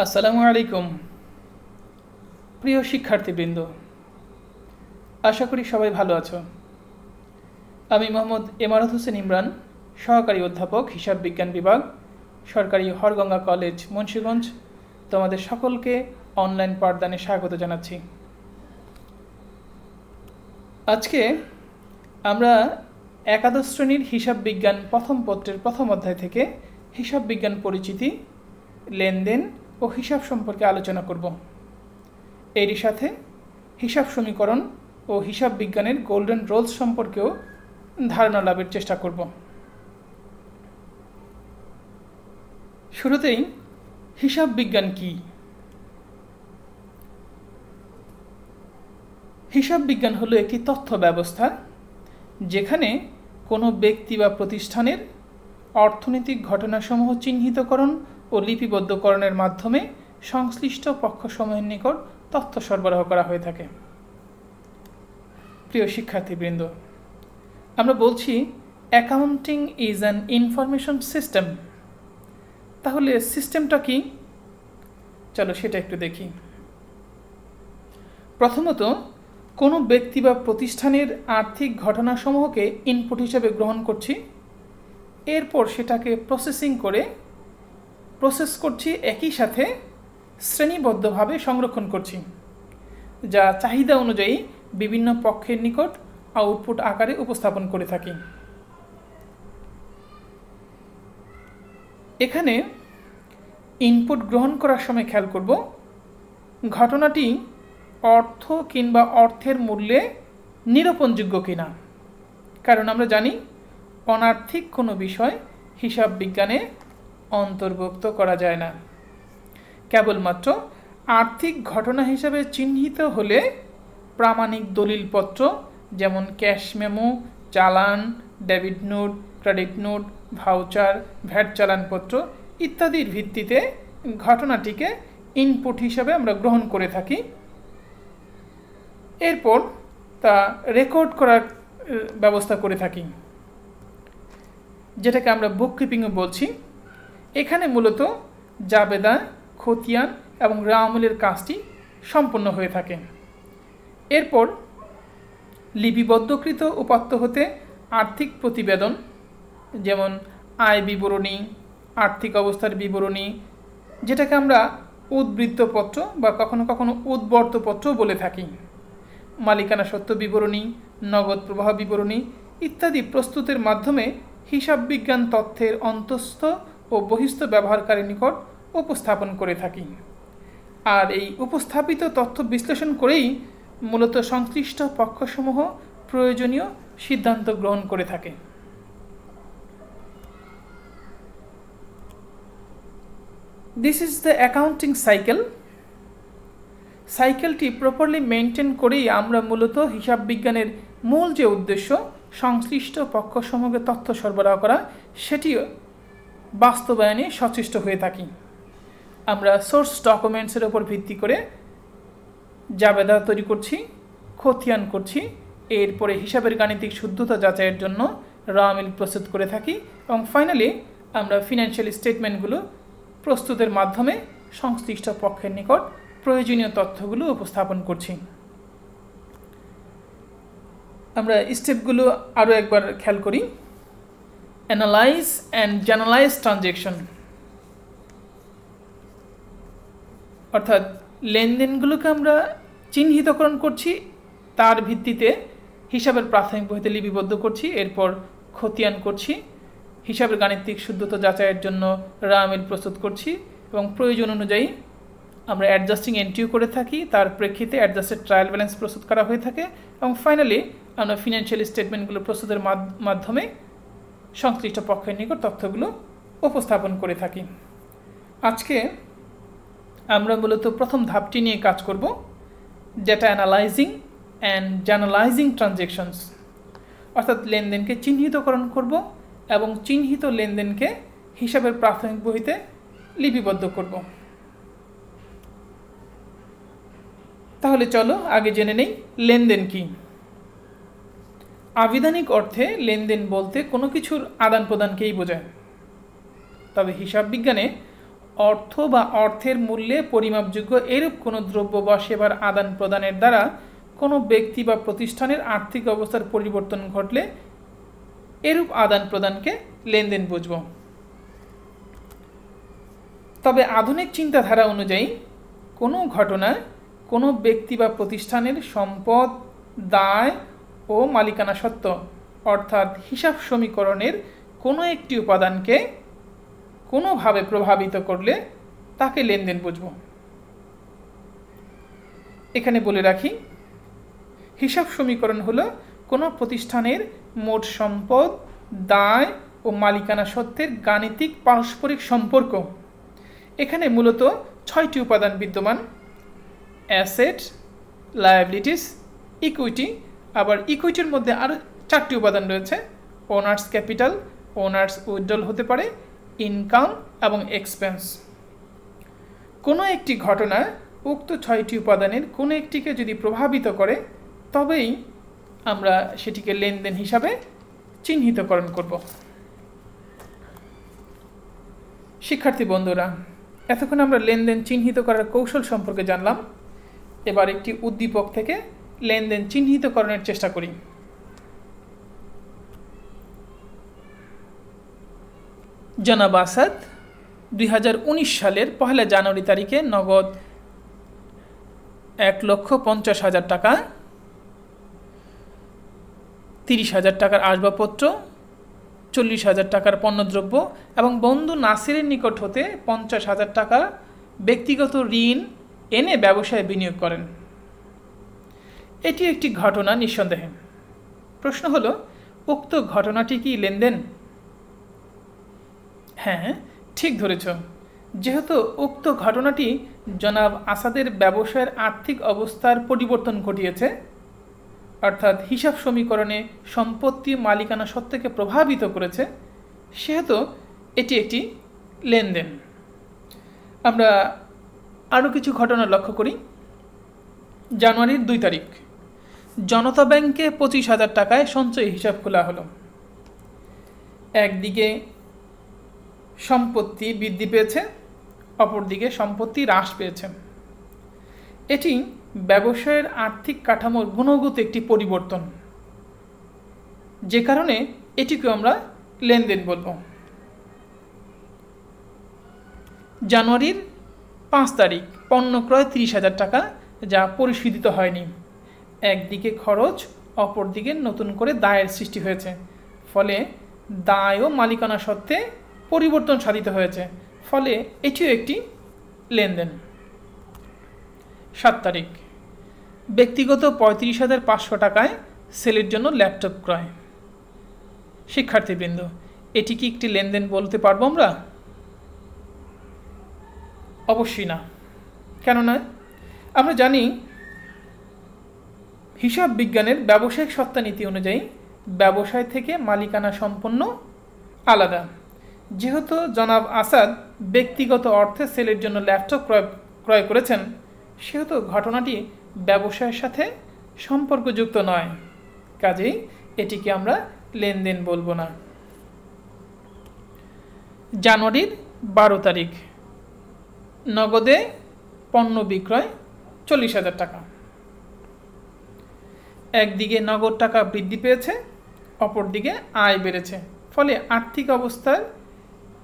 আসসালামু আলাইকুম প্রিয় শিক্ষার্থীবৃন্দ, আশা করি সবাই ভালো আছো। আমি মোহাম্মদ এমারত হোসেন ইমরান, সহকারী অধ্যাপক, হিসাব বিজ্ঞান বিভাগ, সরকারি হরগঙ্গা কলেজ, মুন্সিগঞ্জ। তোমাদের সকলকে অনলাইন পাঠদানে স্বাগত জানাচ্ছি। আজকে আমরা একাদশ শ্রেণীর হিসাব বিজ্ঞান প্রথম পত্রের প্রথম অধ্যায় থেকে হিসাব বিজ্ঞান পরিচিতি, লেনদেন ও হিসাব সম্পর্কে আলোচনা করব। এরই সাথে হিসাব সমীকরণ ও হিসাব বিজ্ঞানের গোল্ডেন রুলস সম্পর্কেও ধারণা লাভের চেষ্টা করব। শুরুতেই হিসাব বিজ্ঞান কি? হিসাব বিজ্ঞান হলো একটি তথ্য ব্যবস্থা যেখানে কোনো ব্যক্তি বা প্রতিষ্ঠানের অর্থনৈতিক ঘটনাসমূহ চিহ্নিতকরণ ও লিপিবদ্ধকরণের মাধ্যমে সংশ্লিষ্ট পক্ষসমূহের নিকট তথ্য সরবরাহ করা হয়ে থাকে। প্রিয় শিক্ষার্থীবৃন্দ, আমরা বলছি accounting is an information system. তাহলে সিস্টেমটা কি? চলো সেটা একটু দেখি। প্রথমত, কোনো ব্যক্তি বা প্রতিষ্ঠানের আর্থিক ঘটনাসমূহকে ইনপুট হিসেবে গ্রহণ করছি, এরপর সেটাকে প্রসেস করছি, একই সাথে শ্রেণীবদ্ধভাবে সংরক্ষণ করছি, যা চাহিদা অনুযায়ী বিভিন্ন পক্ষের নিকট আউটপুট আকারে উপস্থাপন করে থাকি। এখানে ইনপুট গ্রহণ করার সময় খেয়াল করব ঘটনাটি অর্থ কিংবা অর্থের মূল্যে নিরূপণযোগ্য কিনা, কারণ আমরা জানি অনার্থিক কোনো বিষয় হিসাব বিজ্ঞানে অন্তর্ভুক্ত করা যায় না। কেবলমাত্র আর্থিক ঘটনা হিসাবে চিহ্নিত হলে প্রামাণিক দলিলপত্র যেমন ক্যাশ মেমো, চালান, debit note, credit note, voucher, VAT চালানপত্র ইত্যাদির ভিত্তিতে ঘটনাটিকে ইনপুট হিসাবে আমরা গ্রহণ করে থাকি। এরপর তা রেকর্ড করার ব্যবস্থা করে থাকি, যেটাকে আমরা বুককিপিংও বলছি। এখানে মূলত জাবেদা, খতিয়ান এবং রাওয়ামূলের কাজটি সম্পন্ন হয়ে থাকে। এরপর লিপিবদ্ধকৃত উপাত্ত হতে আর্থিক প্রতিবেদন যেমন আয় বিবরণী, আর্থিক অবস্থার বিবরণী, যেটাকে আমরা উদ্বৃত্তপত্র বা কখনো কখনো উদ্বর্তপত্র বলে থাকি, মালিকানা সত্ত্ব বিবরণী, নগদ প্রবাহ বিবরণী ইত্যাদি প্রস্তুতের মাধ্যমে হিসাব বিজ্ঞান তথ্যের অন্তঃস্থ ও বহিস্থ ব্যবহারকারীর নিকট উপস্থাপন করে থাকি। আর এই উপস্থাপিত তথ্য বিশ্লেষণ করেই মূলত সংশ্লিষ্ট পক্ষসমূহ প্রয়োজনীয় সিদ্ধান্ত গ্রহণ করে থাকে। This is the accounting cycle. সাইকেলটি প্রপারলি মেনটেন করেই আমরা মূলত হিসাব বিজ্ঞানের মূল যে উদ্দেশ্য সংশ্লিষ্ট পক্ষসমূহকে তথ্য সরবরাহ করা, সেটি বাস্তবায়নে সচেষ্ট হয়ে থাকি। আমরা সোর্স ডকুমেন্টসের ওপর ভিত্তি করে জাবেদা তৈরি করছি, খতিয়ান করছি, এরপরে হিসাবের গাণিতিক শুদ্ধতা যাচাইয়ের জন্য রাওয়ামিল প্রস্তুত করে থাকি এবং ফাইনালি আমরা ফিনান্সিয়াল স্টেটমেন্টগুলো প্রস্তুতের মাধ্যমে সংশ্লিষ্ট পক্ষের নিকট প্রয়োজনীয় তথ্যগুলো উপস্থাপন করছি। আমরা স্টেপগুলো আরও একবার খেয়াল করি। অ্যানালাইজ অ্যান্ড জার্নালাইজ ট্রানজ্যাকশন, অর্থাৎ লেনদেনগুলোকে আমরা চিহ্নিতকরণ করছি, তার ভিত্তিতে হিসাবের প্রাথমিক বইতে লিপিবদ্ধ করছি, এরপর খতিয়ান করছি, হিসাবের গাণিতিক শুদ্ধতা যাচাইয়ের জন্য রাওয়ামিল প্রস্তুত করছি এবং প্রয়োজন অনুযায়ী আমরা অ্যাডজাস্টিং এন্ট্রিও করে থাকি, তার প্রেক্ষিতে অ্যাডজাস্টেড ট্রায়াল ব্যালেন্স প্রস্তুত করা হয়ে থাকে এবং ফাইনালি আমরা ফিনান্সিয়াল স্টেটমেন্টগুলো প্রস্তুতের মাধ্যমে সংশ্লিষ্ট পক্ষের নিকট তথ্যগুলো উপস্থাপন করে থাকি। আজকে আমরা মূলত প্রথম ধাপটি নিয়ে কাজ করব, যেটা অ্যানালাইজিং অ্যান্ড জার্নালাইজিং ট্রানজ্যাকশনস, অর্থাৎ লেনদেনকে চিহ্নিতকরণ করব এবং চিহ্নিত লেনদেনকে হিসাবের প্রাথমিক বইতে লিপিবদ্ধ করব। তাহলে চলো আগে জেনে নেই লেনদেন কি। আবিধানিক অর্থে লেনদেন বলতে কোনো কিছুর আদান প্রদানকেই বোঝায়, তবে হিসাব বিজ্ঞানে অর্থ বা অর্থের মূল্যে পরিমাপযোগ্য এরূপ কোনো দ্রব্য বা সেবার আদান প্রদানের দ্বারা কোনো ব্যক্তি বা প্রতিষ্ঠানের আর্থিক অবস্থার পরিবর্তন ঘটলে এরূপ আদান প্রদানকে লেনদেন বুঝব। তবে আধুনিক চিন্তাধারা অনুযায়ী কোনো ঘটনায় কোনো ব্যক্তি বা প্রতিষ্ঠানের সম্পদ, দায় ও মালিকানা সত্ত্ব অর্থাৎ হিসাব সমীকরণের কোনো একটি উপাদানকে কোনোভাবে প্রভাবিত করলে তাকে লেনদেন বুঝব। এখানে বলে রাখি, হিসাব সমীকরণ হলো কোনো প্রতিষ্ঠানের মোট সম্পদ, দায় ও মালিকানা সত্ত্বের গাণিতিক পারস্পরিক সম্পর্ক। এখানে মূলত 6টি উপাদান বিদ্যমান: অ্যাসেট, লায়াবিলিটিস, ইকুইটি। আবার ইকুইটির মধ্যে আরও 4টি উপাদান রয়েছে: ওনার্স ক্যাপিটাল, ওনার্স উইথড্রল হতে পারে, ইনকাম এবং এক্সপেন্স। কোনো একটি ঘটনা উক্ত 6টি উপাদানের কোনো একটিকে যদি প্রভাবিত করে তবেই আমরা সেটিকে লেনদেন হিসাবে চিহ্নিতকরণ করব। শিক্ষার্থী বন্ধুরা, এতক্ষণ আমরা লেনদেন চিহ্নিত করার কৌশল সম্পর্কে জানলাম। এবার একটি উদ্দীপক থেকে লেনদেন চিহ্নিতকরণের চেষ্টা করি। জনাব আসাদ 2019 সালের 1 জানুয়ারি তারিখে নগদ 1,50,000 টাকা, 30,000 টাকার আসবাবপত্র, 40,000 টাকার পণ্যদ্রব্য এবং বন্ধু নাসিরের নিকট হতে 50,000 টাকা ব্যক্তিগত ঋণ এনে ব্যবসায় বিনিয়োগ করেন। এটি একটি ঘটনা নিঃসন্দেহে। প্রশ্ন হলো, উক্ত ঘটনাটি কি লেনদেন? হ্যাঁ, ঠিক ধরেছ। যেহেতু উক্ত ঘটনাটি জনাব আসাদের ব্যবসায়ের আর্থিক অবস্থার পরিবর্তন ঘটিয়েছে, অর্থাৎ হিসাব সমীকরণে সম্পত্তি মালিকানা সত্ত্বকে প্রভাবিত করেছে, সেহেতু এটি একটি লেনদেন। আমরা আরও কিছু ঘটনা লক্ষ্য করি। জানুয়ারির 2 তারিখ জনতা ব্যাংকে 25,000 টাকায় সঞ্চয় হিসাব খোলা হলো। একদিকে সম্পত্তি বৃদ্ধি পেয়েছে, অপরদিকে সম্পত্তি হ্রাস পেয়েছে। এটি ব্যবসায়ের আর্থিক কাঠামোর গুণগত একটি পরিবর্তন, যে কারণে এটিকে আমরা লেনদেন বলবো। জানুয়ারির 5 তারিখ পণ্য ক্রয় 30,000 টাকা, যা পরিশোধিত হয়নি। একদিকে খরচ, অপরদিকে নতুন করে দায়ের সৃষ্টি হয়েছে, ফলে দায় ও মালিকানা সত্ত্বে পরিবর্তন সাধিত হয়েছে, ফলে এটিও একটি লেনদেন। 7 তারিখ ব্যক্তিগত 35,500 টাকায় সেলের জন্য ল্যাপটপ ক্রয়। শিক্ষার্থীবৃন্দ, এটি কি একটি লেনদেন বলতে পারবো আমরা? অবশ্যই না। কেননা আমরা জানি হিসাব বিজ্ঞানের ব্যবসায়িক সত্তানীতি অনুযায়ী ব্যবসায় থেকে মালিকানা সম্পন্ন আলাদা। যেহেতু জনাব আসাদ ব্যক্তিগত অর্থে সেলের জন্য ল্যাপটপ ক্রয় করেছেন, সেহেতু ঘটনাটি ব্যবসায়ের সাথে সম্পর্কযুক্ত নয়, কাজেই এটিকে আমরা লেনদেন বলবো না। জানুয়ারির 12 তারিখ নগদে পণ্য বিক্রয় 40,000 টাকা। একদিকে নগদ টাকা বৃদ্ধি পেয়েছে, অপরদিকে আয় বেড়েছে, ফলে আর্থিক অবস্থার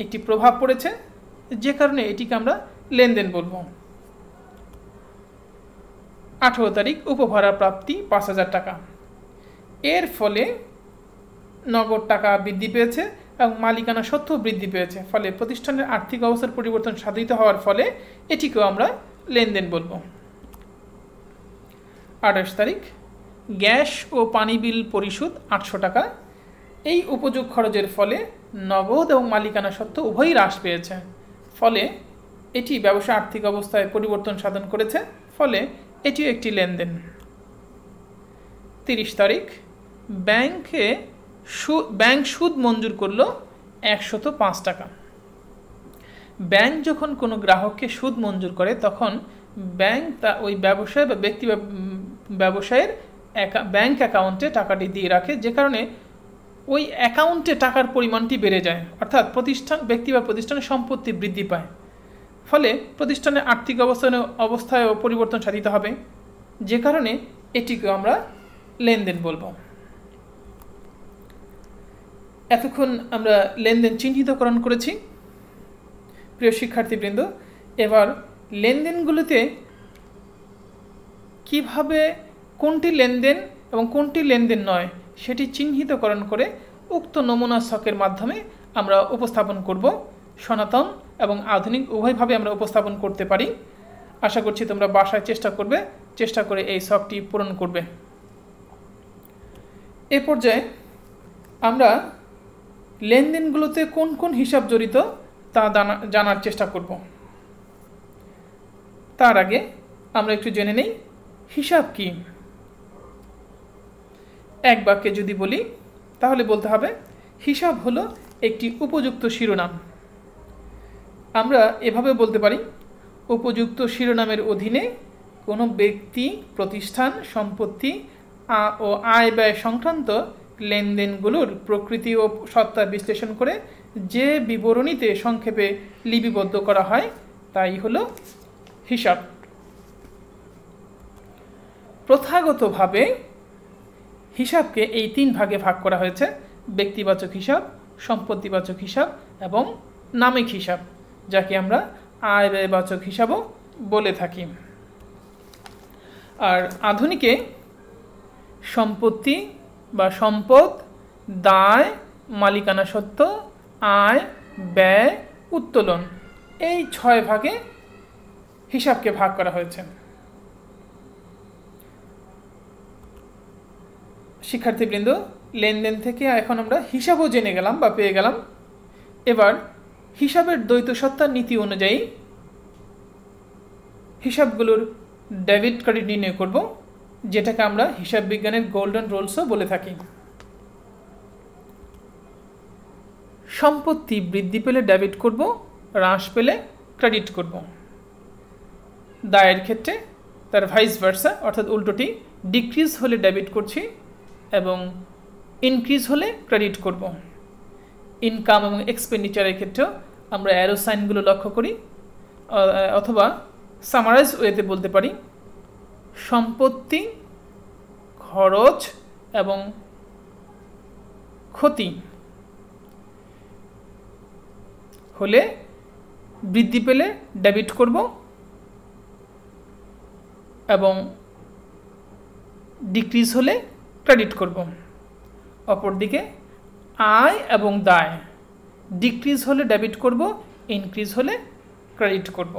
একটি প্রভাব পড়েছে, যে কারণে এটিকে আমরা লেনদেন বলবো। 18 তারিখ উপভাড়া প্রাপ্তি 5,000 টাকা। এর ফলে নগদ টাকা বৃদ্ধি পেয়েছে এবং মালিকানা সত্ত্ব বৃদ্ধি পেয়েছে, ফলে প্রতিষ্ঠানের আর্থিক অবস্থার পরিবর্তন সাধিত হওয়ার ফলে এটিকেও আমরা লেনদেন বলবো। 28 তারিখ গ্যাস ও পানি বিল পরিশোধ 800 টাকা। এই উপযোগ খরচের ফলে নগদ এবং মালিকানা সত্ত্ব উভয়ই হ্রাস পেয়েছে, ফলে এটি ব্যবসা আর্থিক অবস্থায় পরিবর্তন সাধন করেছে, ফলে এটিও একটি লেনদেন। 30 তারিখ ব্যাংক সুদ মঞ্জুর করলো 105 টাকা। ব্যাংক যখন কোনো গ্রাহককে সুদ মঞ্জুর করে, তখন ব্যাংক ওই ব্যবসায় বা ব্যক্তি ব্যবসায়ের ব্যাংক অ্যাকাউন্টে টাকাটি দিয়ে রাখে, যে কারণে ওই অ্যাকাউন্টে টাকার পরিমাণটি বেড়ে যায়, অর্থাৎ ব্যক্তি বা প্রতিষ্ঠানের সম্পত্তি বৃদ্ধি পায়। ফলে প্রতিষ্ঠানের আর্থিক অবস্থায়ও পরিবর্তন সাধিত হবে, যে কারণে এটিকে আমরা লেনদেন বলবো। এতক্ষণ আমরা লেনদেন চিহ্নিতকরণ করেছি। প্রিয় শিক্ষার্থীবৃন্দ, এবার লেনদেনগুলোতে কিভাবে কোনটি লেনদেন এবং কোনটি লেনদেন নয় সেটি চিহ্নিতকরণ করে উক্ত নমুনা ছকের মাধ্যমে আমরা উপস্থাপন করব। সনাতন এবং আধুনিক উভয়ভাবে আমরা উপস্থাপন করতে পারি। আশা করছি তোমরা বাসায় চেষ্টা করে এই ছকটি পূরণ করবে। এ পর্যায়ে আমরা লেনদেনগুলোতে কোন কোন হিসাব জড়িত তা জানার চেষ্টা করব। তার আগে আমরা একটু জেনে নেই হিসাব কি। এক বাক্যে যদি বলি তাহলে বলতে হবে হিসাব হলো একটি উপযুক্ত শিরোনাম। আমরা এভাবে বলতে পারি, উপযুক্ত শিরোনামের অধীনে কোনো ব্যক্তি, প্রতিষ্ঠান, সম্পত্তি ও আয় ব্যয় সংক্রান্ত লেনদেনগুলোর প্রকৃতি ও সত্তা বিশ্লেষণ করে যে বিবরণীতে সংক্ষেপে লিপিবদ্ধ করা হয় তাই হলো হিসাব। প্রথাগতভাবে হিসাবকে এই 3 ভাগে ভাগ করা হয়েছে: ব্যক্তিবাচক হিসাব, সম্পত্তিবাচক হিসাব এবং নামিক হিসাব, যাকে আমরা আয় ব্যয়বাচক হিসাবও বলে থাকি। আর আধুনিকে সম্পত্তি বা সম্পদ, দায়, মালিকানা সত্ত্ব, আয়, ব্যয়, উত্তোলন, এই 6 ভাগে হিসাবকে ভাগ করা হয়েছে। শিক্ষার্থীবৃন্দ, লেনদেন থেকে এখন আমরা হিসাবও জেনে গেলাম বা পেয়ে গেলাম। এবার হিসাবের দ্বৈত সত্তার নীতি অনুযায়ী হিসাবগুলোর ডেবিট ক্রেডিট নির্ণয় করব, যেটাকে আমরা হিসাব বিজ্ঞানের গোল্ডেন রুলসও বলে থাকি। সম্পত্তি বৃদ্ধি পেলে ডেবিট করব, হ্রাস পেলে ক্রেডিট করব। দায়ের ক্ষেত্রে তার ভাইস ভার্সা, অর্থাৎ উল্টোটি, ডিক্রিজ হলে ডেবিট করছি এবং ইনক্রিজ হলে ক্রেডিট করব। ইনকাম এবং এক্সপেন্ডিচারের ক্ষেত্রেও আমরা অ্যারো সাইনগুলো লক্ষ্য করি, অথবা সামারাইজ ওয়েতে বলতে পারি সম্পত্তি, খরচ এবং ক্ষতি হলে বৃদ্ধি পেলে ডেবিট করব এবং ডিক্রিজ হলে ক্রেডিট করব। অপরদিকে আয় এবং দায়, ডিক্রিজ হলে ডেবিট করব, ইনক্রিজ হলে ক্রেডিট করব।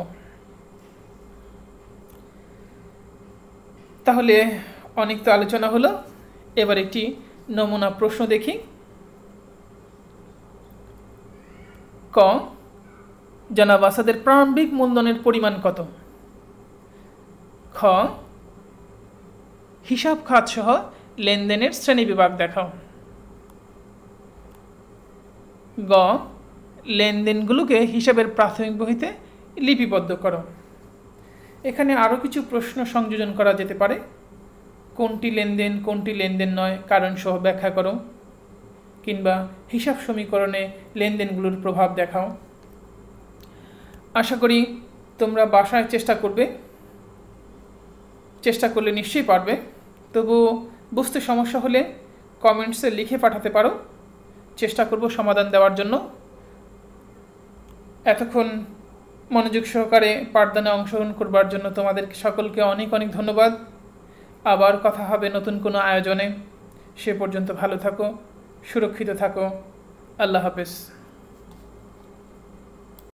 তাহলে অনেক তো আলোচনা হলো, এবার একটি নমুনা প্রশ্ন দেখি। ক, জনাব আসাদের প্রারম্ভিক মূলধনের পরিমাণ কত? খ, হিসাব খাত সহ লেনদেনের শ্রেণীবিভাগ দেখাও। গ, লেনদেনগুলোকে হিসাবের প্রাথমিক বহিতে লিপিবদ্ধ করো। এখানে আরও কিছু প্রশ্ন সংযোজন করা যেতে পারে। কোনটি লেনদেন, কোনটি লেনদেন নয়, কারণ সহ ব্যাখ্যা করো, কিংবা হিসাব সমীকরণে লেনদেনগুলোর প্রভাব দেখাও। আশা করি তোমরা বাসায় চেষ্টা করলে নিশ্চয়ই পারবে। তবু বুঝতে সমস্যা হলে কমেন্টসে লিখে পাঠাতে পারো, চেষ্টা করব সমাধান দেওয়ার জন্য। এতক্ষণ মনোযোগ সহকারে পাঠদানে অংশগ্রহণ করবার জন্য তোমাদের সকলকে অনেক অনেক ধন্যবাদ। আবার কথা হবে নতুন কোনো আয়োজনে। সে পর্যন্ত ভালো থাকো, সুরক্ষিত থাকো। আল্লাহ হাফেজ।